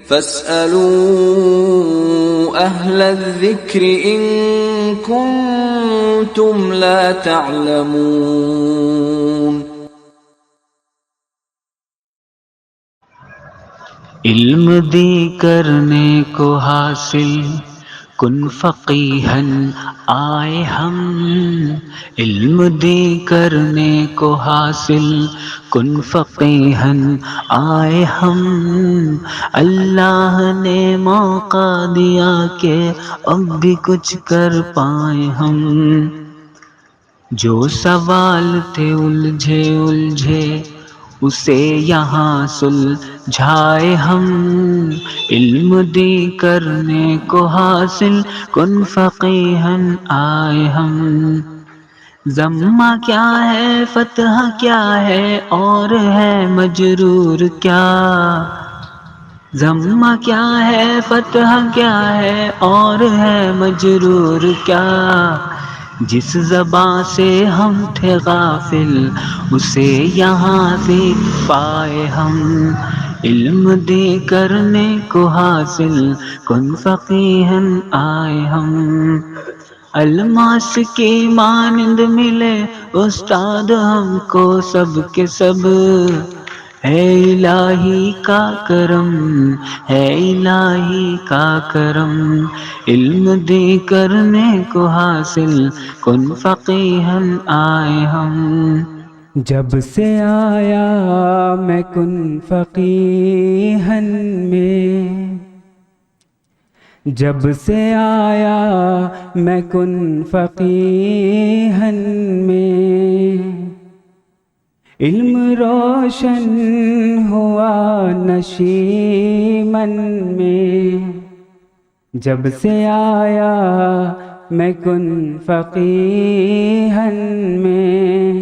فاسألوا أهل الذكر إن كنتم لا تعلمون۔ علم دی کرنے کو حاصل کن فقیہن آئے ہم، علم دی کرنے کو حاصل کن فقیہن آئے ہم، اللہ نے موقع دیا کہ اب بھی کچھ کر پائیں ہم، جو سوال تھے الجھے اسے یہاں سلجھائے ہم، علم دی کرنے کو حاصل کن فقیہن آئے ہم، ضمہ کیا ہے فتح کیا ہے اور ہے مجرور کیا، ضمہ کیا ہے فتح کیا ہے اور ہے مجرور کیا، جس زباں سے ہم تھے غافل اسے یہاں سے پائے ہم، علم دے کرنے کو حاصل کن فقیہن آئے ہم، الماس کی مانند ملے استاد ہم کو سب کے سب، ہے الہی کا کرم ہے الہی کا کرم، علم دے کرنے کو حاصل کن فقیہن آئے ہم، جب سے آیا میں کن فقیہن میں، جب سے آیا میں کن فقیہن میں، علم روشن ہوا نشیمن میں، جب سے آیا میں کن فقیہن میں،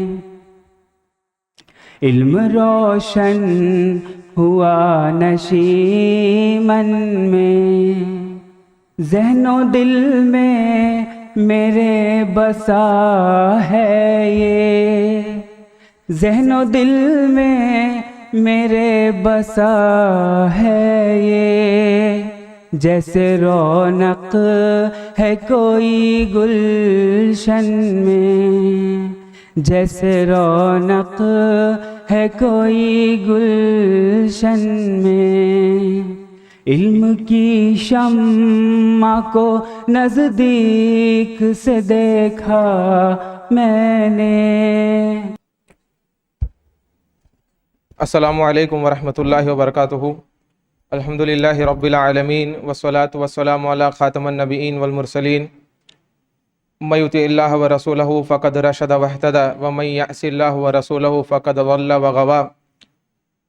علم روشن ہوا نشیمن میں، ذہن و دل میں میرے بسا ہے یہ، ذہن و دل میں میرے بسا ہے یہ، جیسے رونق ہے کوئی گلشن میں، جیسے رونق ہے کوئی گلشن میں، علم کی شمع کو نزدیک سے دیکھا میں نے۔ السلام علیکم ورحمۃ اللہ وبرکاتہ۔ الحمدللہ رب العالمین والصلاة والسلام علی خاتم النبیین والمرسلین، من یطع اللہ ورسولہ فقد رشد واہتدی ومن یعص اللہ ورسولہ فقد ضل وغوی۔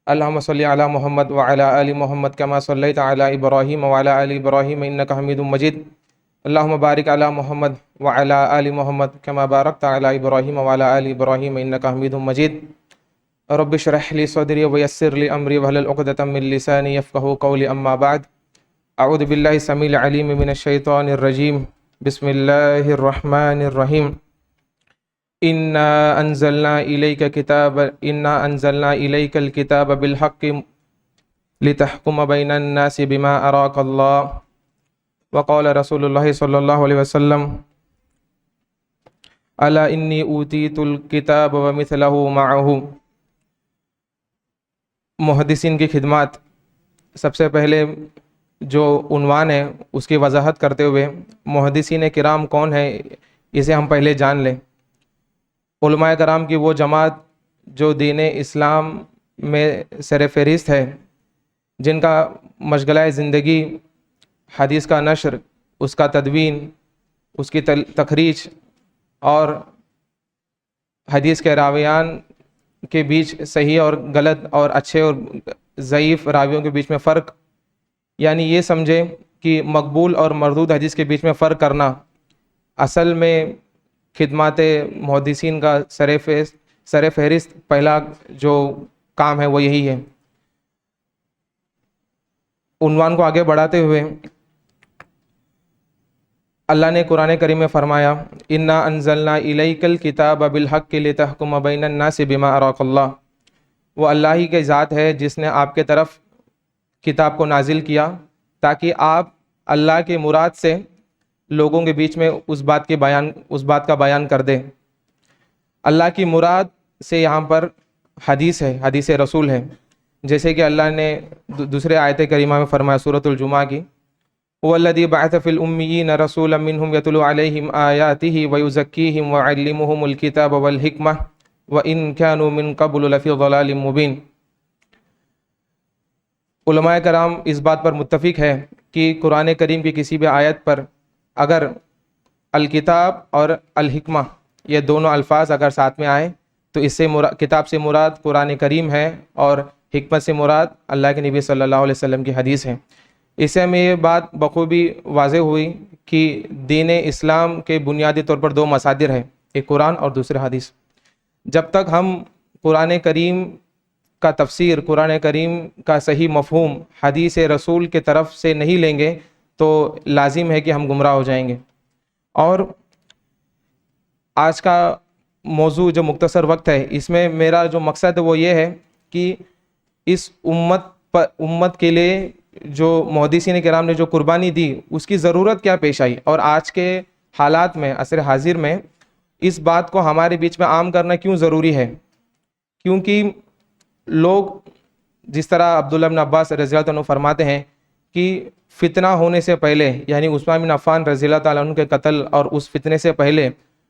اللہم صلی علی محمد وعلی آل محمد کما صلیت علی ابراہیم وعلی آل ابراہیم انک حمید مجید۔ اللہم بارک علی محمد وعلی آل محمد کما بارکت علی ابراہیم وعلی آل ابراہیم انک حمید مجید۔ رب اشرح لی صدری ویسر لی امری واحلل عقدۃ من لسانی یفقہوا قولی، اما بعد، اعوذ باللہ السمیع العلیم من الشیطان الرجیم، بسم اللہ الرحمن الرحیم۔ انا انزلنا الیک الکتاب بالحق لتحکم بین الناس بما اراک اللہ، وقال رسول اللہ صلی اللہ علیہ وسلم الا انی اوتیت الکتاب ومثلہ معہ۔ محدثین کی خدمات، سب سے پہلے جو عنوان ہے اس کی وضاحت کرتے ہوئے محدثین کرام کون ہیں اسے ہم پہلے جان لیں۔ علماء کرام کی وہ جماعت جو دین اسلام میں سر فہرست ہے، جن کا مشغلہ زندگی حدیث کا نشر، اس کا تدوین، اس کی تخریج اور حدیث کے راویان کے بیچ صحیح اور غلط اور اچھے اور ضعیف راویوں کے بیچ میں فرق، یعنی یہ سمجھے کہ مقبول اور مردود حدیث کے بیچ میں فرق کرنا اصل میں خدمات محدثین کا سر فہرست پہلا جو کام ہے وہ یہی ہے۔ عنوان کو آگے بڑھاتے ہوئے اللہ نے قرآن کریم میں فرمایا انا انزلنا الیک الکتاب بالحق لتحکم بین الناس بما اراک اللہ۔ وہ اللہ ہی کی ذات ہے جس نے آپ کے طرف کتاب کو نازل کیا تاکہ آپ اللہ کے مراد سے لوگوں کے بیچ میں اس بات کا بیان کر دیں۔ اللہ کی مراد سے یہاں پر حدیث ہے، حدیث رسول ہے، جیسے کہ اللہ نے دوسرے آیت کریمہ میں فرمایا سورۃ الجمعہ کی، وَالَّذِي بَعَثَ فِي الْأُمِّيِّينَ رَسُولًا مِّنْهُمْ يَتْلُو عَلَيْهِمْ آيَاتِهِ وَيُزَكِّيهِمْ وَيُعَلِّمُهُمُ الْكِتَابَ وَالْحِكْمَةَ وَإِن كَانُوا مِن قَبْلُ لَفِي ضَلَالٍ مُّبِينٍ۔ علماء کرام اس بات پر متفق ہے کہ قرآن کریم کی کسی بھی آیت پر اگر الکتاب اور الحکمہ یہ دونوں الفاظ اگر ساتھ میں آئیں تو اس سے کتاب سے مراد قرآن کریم ہے اور حکمت سے مراد اللہ کے نبی صلی اللہ علیہ وسلم کی حدیث ہے۔ اس سے ہمیں یہ بات بخوبی واضح ہوئی کہ دین اسلام کے بنیادی طور پر دو مصادر ہیں، ایک قرآن اور دوسرا حدیث۔ جب تک ہم قرآن کریم کا تفسیر، قرآن کریم کا صحیح مفہوم حدیث رسول کے طرف سے نہیں لیں گے تو لازم ہے کہ ہم گمراہ ہو جائیں گے۔ اور آج کا موضوع جو مختصر وقت ہے اس میں میرا جو مقصد ہے وہ یہ ہے کہ اس امت کے لیے جو محدثین کرام نے جو قربانی دی اس کی ضرورت کیا پیش آئی، اور آج کے حالات میں عصر حاضر میں اس بات کو ہمارے بیچ میں عام کرنا کیوں ضروری ہے۔ کیونکہ لوگ جس طرح عبداللہ بن عباس رضی اللہ عنہ فرماتے ہیں کہ فتنہ ہونے سے پہلے، یعنی عثمان بن عفان رضی اللہ تعالیٰ عنہ کے قتل اور اس فتنے سے پہلے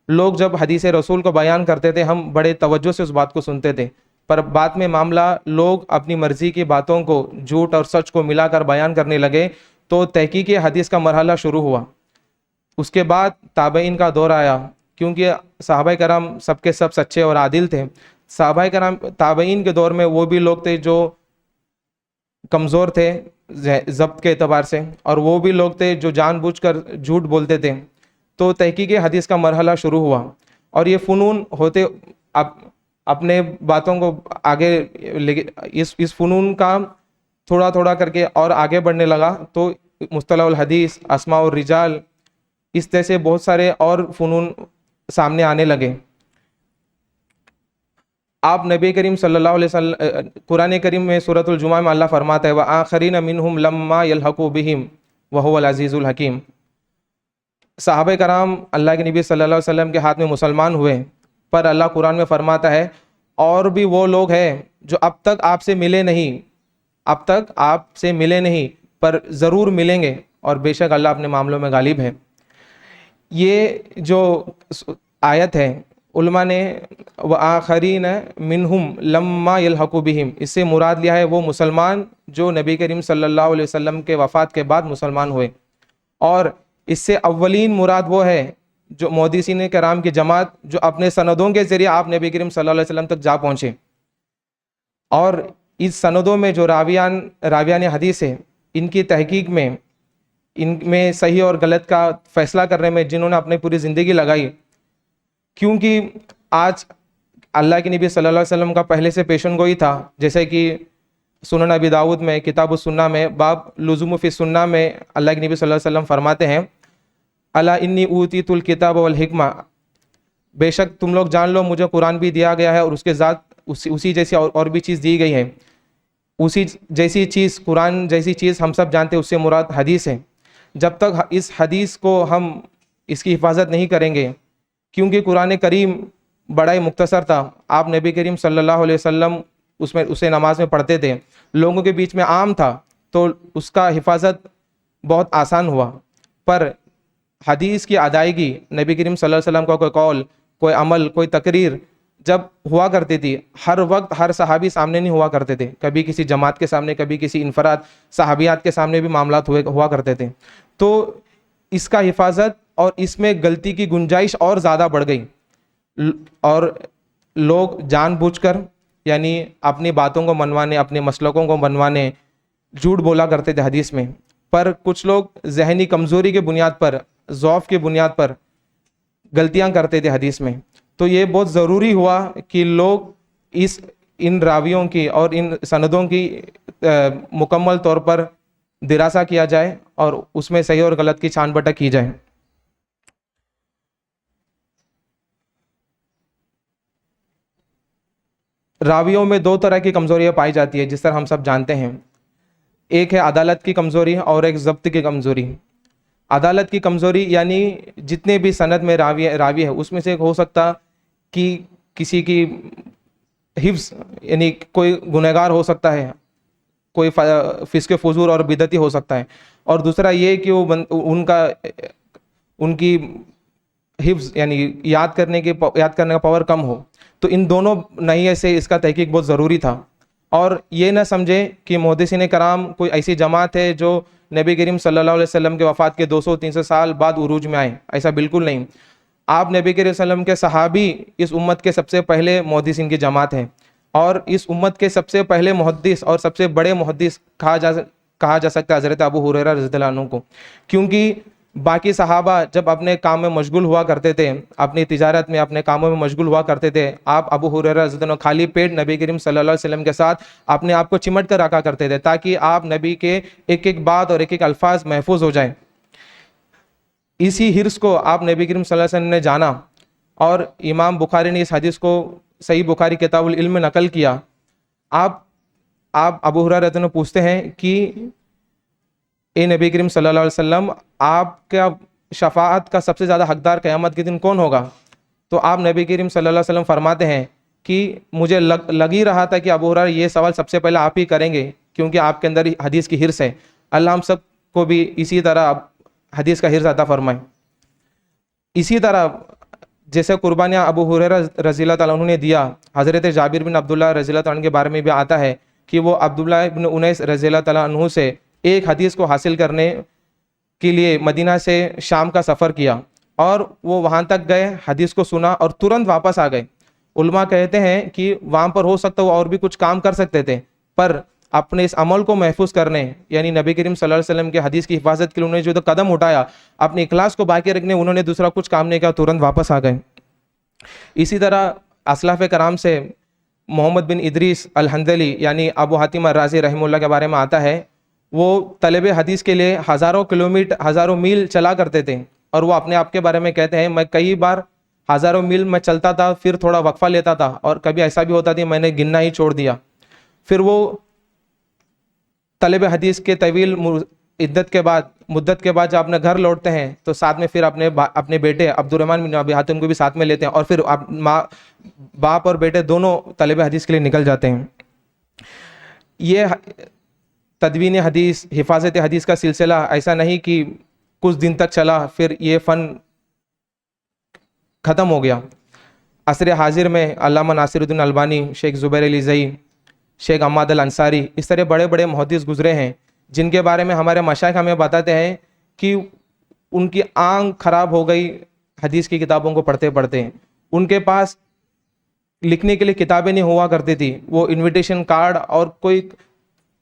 لوگ جب حدیث رسول کو بیان کرتے تھے ہم بڑے توجہ سے اس بات کو سنتے تھے، پر بعد میں معاملہ لوگ اپنی مرضی کی باتوں کو، جھوٹ اور سچ کو ملا کر بیان کرنے لگے تو تحقیق حدیث کا مرحلہ شروع ہوا۔ اس کے بعد تابعین کا دور آیا، کیونکہ صحابہ کرام سب کے سب سچے اور عادل تھے۔ صحابہ کرام تابعین کے دور میں وہ بھی لوگ تھے جو کمزور تھے ضبط کے اعتبار سے، اور وہ بھی لوگ تھے جو جان بوجھ کر جھوٹ بولتے تھے۔ تو تحقیق حدیث کا مرحلہ شروع ہوا اور یہ فنون ہوتے اپنے باتوں کو آگے اس فنون کا تھوڑا تھوڑا کر کے اور آگے بڑھنے لگا، تو مصطلح الحدیث، اسماء الرجال، اس طرح سے بہت سارے اور فنون سامنے آنے لگے۔ آپ نبی کریم صلی اللہ علیہ وسلم قرآن کریم میں سورۃ الجمعہ میں اللہ فرماتا ہے وَآخَرِينَ مِنْهُمْ لَمَّا يَلْحَقُوا بِهِمْ وَهُوَ الْعَزِيزُ الْحَكِيمُ۔ صحابہ کرام اللہ کے نبی صلی اللہ علیہ وسلم کے ہاتھ میں مسلمان ہوئے، پر اللہ قرآن میں فرماتا ہے اور بھی وہ لوگ ہیں جو اب تک آپ سے ملے نہیں، پر ضرور ملیں گے، اور بے شک اللہ اپنے معاملوں میں غالب ہے۔ یہ جو آیت ہے علماء نے وآخرین منہم لما یلحقوا بہم، اس سے مراد لیا ہے وہ مسلمان جو نبی کریم صلی اللہ علیہ وسلم کے وفات کے بعد مسلمان ہوئے، اور اس سے اولین مراد وہ ہے جو محدثین کرام کی جماعت جو اپنے سندوں کے ذریعے آپ نبی کریم صلی اللہ علیہ وسلم تک جا پہنچے، اور اس سندوں میں جو راویان حدیث ہے ان کی تحقیق میں، ان میں صحیح اور غلط کا فیصلہ کرنے میں جنہوں نے اپنی پوری زندگی لگائی، کیونکہ آج اللہ کے نبی صلی اللہ علیہ وسلم کا پہلے سے پیشن گوئی تھا، جیسے کہ سنن ابی داؤد میں کتاب السنہ میں باب لزوم فی السنہ میں اللہ کے نبی صلی اللہ علیہ وسلم فرماتے ہیں الا انی اوتیت الکتاب والحکمہ، بے شک تم لوگ جان لو مجھے قرآن بھی دیا گیا ہے اور اس کے ذات اسی جیسی اور بھی چیز دی گئی ہے، اسی جیسی چیز، قرآن جیسی چیز ہم سب جانتے ہیں، اس سے مراد حدیث ہے۔ جب تک اس حدیث کو ہم اس کی حفاظت نہیں کریں گے، کیونکہ قرآن کریم بڑا ہی مختصر تھا، آپ نبی کریم صلی اللہ علیہ وسلم اسے نماز میں پڑھتے تھے، لوگوں کے بیچ میں عام تھا، تو اس کا حفاظت بہت آسان ہوا۔ پر حدیث کی ادائیگی، نبی کریم صلی اللہ علیہ وسلم کا کوئی قول، کوئی عمل، کوئی تقریر جب ہوا کرتی تھی، ہر وقت ہر صحابی سامنے نہیں ہوا کرتے تھے، کبھی کسی جماعت کے سامنے، کبھی کسی انفراد صحابیات کے سامنے بھی معاملات ہوا کرتے تھے، تو اس کا حفاظت اور اس میں غلطی کی گنجائش اور زیادہ بڑھ گئی، اور لوگ جان بوجھ کر یعنی اپنی باتوں کو منوانے، اپنے مسلکوں کو منوانے جھوٹ بولا کرتے تھے حدیث میں۔ پر کچھ لوگ ذہنی کمزوری کے بنیاد پر، ضعف کی بنیاد پر غلطیاں کرتے تھے حدیث میں، تو یہ بہت ضروری ہوا کہ لوگ ان راویوں کی اور ان سندوں کی مکمل طور پر دراسہ کیا جائے اور اس میں صحیح اور غلط کی چھان بٹا کی جائے۔ راویوں میں دو طرح کی کمزوریاں پائی جاتی ہے، جس طرح ہم سب جانتے ہیں۔ ایک ہے عدالت کی کمزوری اور ایک ضبط کی کمزوری. عدالت کی کمزوری یعنی جتنے بھی سند میں راوی ہے اس میں سے ایک ہو سکتا کہ کسی کی حفظ یعنی کوئی گنہگار ہو سکتا ہے, کوئی فسق فجور اور بدعتی ہو سکتا ہے, اور دوسرا یہ کہ وہ ان کی حفظ یعنی یاد کرنے کا پاور کم ہو. تو ان دونوں ناحیے سے اس کا تحقیق بہت ضروری تھا. اور یہ نہ سمجھے کہ محدثین کرام کوئی ایسی جماعت ہے جو نبی کریم صلی اللہ علیہ وسلم کے وفات کے 200-300 سال بعد عروج میں آئے, ایسا بالکل نہیں. آپ نبی کریم صلی اللہ علیہ وسلم کے صحابی اس امت کے سب سے پہلے محدثین کی جماعت ہیں, اور اس امت کے سب سے پہلے محدث اور سب سے بڑے محدث کہا جا سکتا ہے حضرت ابو ہریرہ رضی اللہ عنہ کو, کیونکہ باقی صحابہ جب اپنے کام میں مشغول ہوا کرتے تھے, اپنی تجارت میں اپنے کاموں میں مشغول ہوا کرتے تھے, آپ ابو ہریرہ رضی اللہ عنہ خالی پیٹ نبی کریم صلی اللہ علیہ وسلم کے ساتھ اپنے آپ کو چمٹ کر رکھا کرتے تھے تاکہ آپ نبی کے ایک ایک بات اور ایک ایک الفاظ محفوظ ہو جائیں. اسی حرص کو آپ نبی کریم صلی اللہ علیہ وسلم نے جانا, اور امام بخاری نے اس حدیث کو صحیح بخاری کتاب العلم میں نقل کیا. آپ ابو ہریرہ رضی اللہ عنہ پوچھتے ہیں کہ اے نبی کریم صلی اللہ علیہ وسلم, آپ کا شفاعت کا سب سے زیادہ حقدار قیامت کے دن کون ہوگا؟ تو آپ نبی کریم صلی اللہ علیہ وسلم فرماتے ہیں کہ مجھے لگ ہی رہا تھا کہ ابو ہریرہ یہ سوال سب سے پہلے آپ ہی کریں گے, کیونکہ آپ کے اندر حدیث کی حرص ہے. اللہ ہم سب کو بھی اسی طرح حدیث کا حرص عطا فرمائے. اسی طرح جیسے قربانیاں ابو ہریرہ رضی اللہ تعالیٰ عنہ نے دیا, حضرت جابر بن عبداللہ رضی اللہ تعالیٰ عنہ کے بارے میں بھی آتا ہے کہ وہ عبداللہ بن انیس رضی اللہ تعالیٰ عنہ سے ایک حدیث کو حاصل کرنے کے لیے مدینہ سے شام کا سفر کیا, اور وہ وہاں تک گئے, حدیث کو سنا اور ترنت واپس آ گئے. علماء کہتے ہیں کہ وہاں پر ہو سکتا وہ اور بھی کچھ کام کر سکتے تھے, پر اپنے اس عمل کو محفوظ کرنے یعنی نبی کریم صلی اللہ علیہ وسلم کے حدیث کی حفاظت کے لیے انہوں نے جو قدم اٹھایا, اپنے اخلاص کو باقی رکھنے انہوں نے دوسرا کچھ کام نہیں کیا, ترنت واپس آ گئے. اسی طرح اسلاف کرام سے محمد بن ادریس الحنظلی یعنی ابو حاتم الرازی رحمہ اللہ کے بارے میں آتا ہے, وہ طلب حدیث کے لیے ہزاروں میل چلا کرتے تھے, اور وہ اپنے آپ کے بارے میں کہتے ہیں میں کئی بار ہزاروں میل میں چلتا تھا, پھر تھوڑا وقفہ لیتا تھا, اور کبھی ایسا بھی ہوتا تھا میں نے گننا ہی چھوڑ دیا. پھر وہ طلب حدیث کے طویل مدت کے بعد جب اپنے گھر لوٹتے ہیں تو ساتھ میں پھر اپنے بیٹے عبد الرحمن بن ابی حاتم کو بھی ساتھ میں لیتے ہیں, اور پھر باپ اور بیٹے دونوں طلب حدیث کے لیے نکل جاتے ہیں. یہ تدوین حدیث, حفاظت حدیث کا سلسلہ ایسا نہیں کہ کچھ دن تک چلا پھر یہ فن ختم ہو گیا. عصر حاضر میں علامہ ناصر الدین البانی, شیخ زبیر علی زئی, شیخ عماد الانصاری, اس طرح بڑے بڑے محدث گزرے ہیں جن کے بارے میں ہمارے مشائخ ہمیں بتاتے ہیں کہ ان کی آنکھ خراب ہو گئی حدیث کی کتابوں کو پڑھتے پڑھتے. ان کے پاس لکھنے کے لیے کتابیں نہیں ہوا کرتی تھی, وہ انویٹیشن کارڈ اور کوئی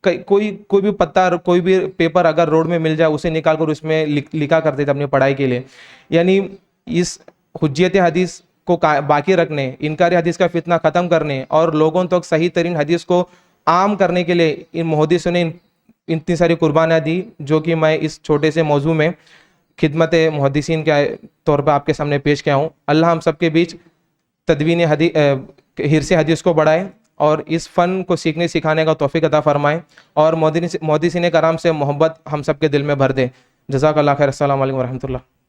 بھی پتہ, کوئی بھی پیپر اگر روڈ میں مل جائے اسے نکال کر اس میں لکھا کرتے تھے اپنی پڑھائی کے لیے. یعنی اس حجیت حدیث کو باقی رکھنے, انکار حدیث کا فتنہ ختم کرنے اور لوگوں تک صحیح ترین حدیث کو عام کرنے کے لیے ان محدثوں نے اتنی ساری قربانیاں دی, جو کہ میں اس چھوٹے سے موضوع میں خدمت محدثین کے طور پہ آپ کے سامنے پیش کیا ہوں. اللہ ہم سب کے بیچ تدوین حرص حدیث کو بڑھائے اور اس فن کو سیکھنے سکھانے کا توفیق عطا فرمائے, اور محدثین کرام سے محبت ہم سب کے دل میں بھر دے. جزاک اللہ خیر. السلام علیکم ورحمۃ اللہ.